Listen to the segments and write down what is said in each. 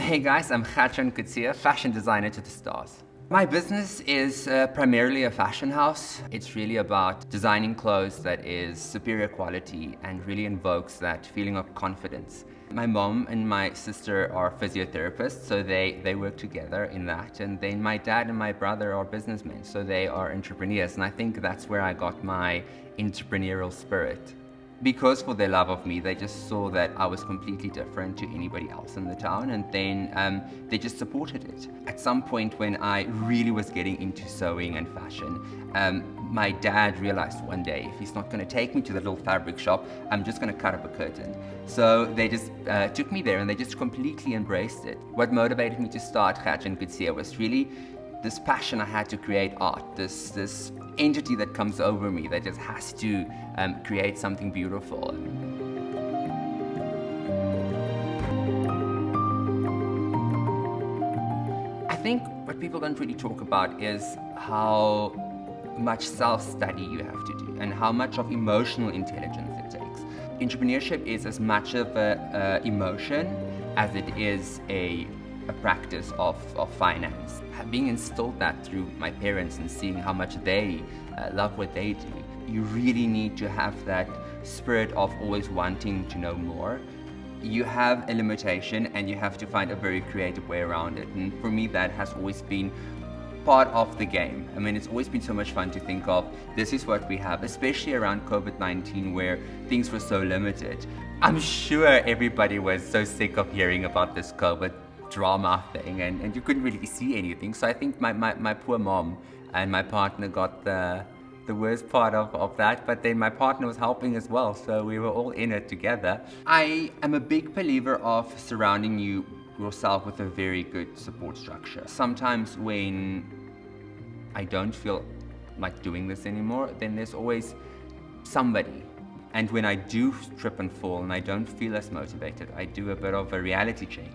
Hey guys, I'm Gert-Johan Coetzee, fashion designer to the stars. My business is primarily a fashion house. It's really about designing clothes that is superior quality and really invokes that feeling of confidence. My mom and my sister are physiotherapists, so they work together in that. And then my dad and my brother are businessmen, so they are entrepreneurs. And I think that's where I got my entrepreneurial spirit. Because for their love of me, they just saw that I was completely different to anybody else in the town, and then they just supported it. At some point when I really was getting into sewing and fashion, my dad realized one day, if he's not going to take me to the little fabric shop, I'm just going to cut up a curtain. So they just took me there and they just completely embraced it. What motivated me to start Gert-Johan Coetzee was really this passion I had to create art, this entity that comes over me that just has to create something beautiful. I think what people don't really talk about is how much self-study you have to do and how much of emotional intelligence it takes. Entrepreneurship is as much of an emotion as it is a practice of finance. Being instilled that through my parents and seeing how much they love what they do, you really need to have that spirit of always wanting to know more. You have a limitation and you have to find a very creative way around it. And for me, that has always been part of the game. I mean, it's always been so much fun to think of, this is what we have, especially around COVID-19 where things were so limited. I'm sure everybody was so sick of hearing about this COVID drama thing and you couldn't really see anything. So I think my poor mom and my partner got the worst part of that, but then my partner was helping as well, so we were all in it together. I am a big believer of surrounding yourself with a very good support structure. Sometimes when I don't feel like doing this anymore, then there's always somebody. And when I do trip and fall and I don't feel as motivated, I do a bit of a reality check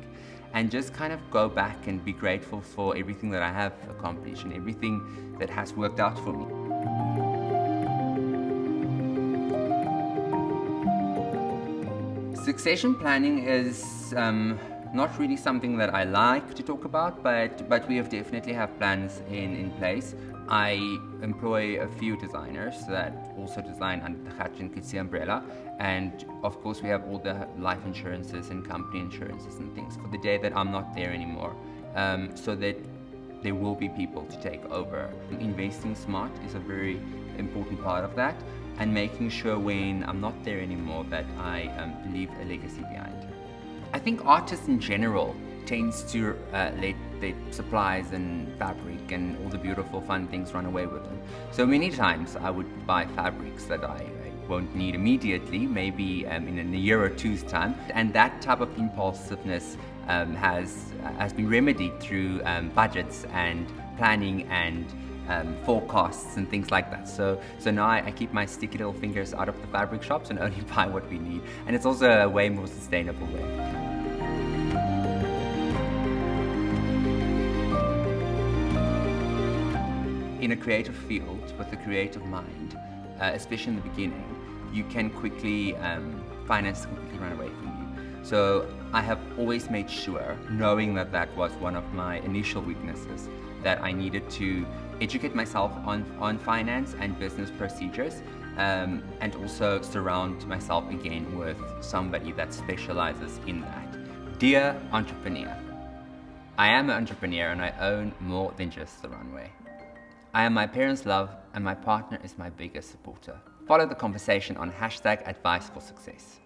and just kind of go back and be grateful for everything that I have accomplished and everything that has worked out for me. Succession planning is not really something that I like to talk about, but we have definitely have plans in place. I employ a few designers that also design under the Gert-Johan Coetzee umbrella, and of course we have all the life insurances and company insurances and things for the day that I'm not there anymore, so that there will be people to take over. Investing smart is a very important part of that, and making sure when I'm not there anymore that I leave a legacy behind. I think artists in general tends to let their supplies and fabric and all the beautiful fun things run away with them. So many times I would buy fabrics that I won't need immediately, maybe in a year or two's time, and that type of impulsiveness has been remedied through budgets and planning and forecasts and things like that. So now I keep my sticky little fingers out of the fabric shops and only buy what we need. And it's also a way more sustainable way. In a creative field with a creative mind, especially in the beginning, you can quickly, finance quickly run away from you. So I have always made sure, knowing that that was one of my initial weaknesses, that I needed to educate myself on finance and business procedures, and also surround myself again with somebody that specializes in that. Dear entrepreneur, I am an entrepreneur and I own more than just the runway. I am my parents' love and my partner is my biggest supporter. Follow the conversation on #AdviceForSuccess.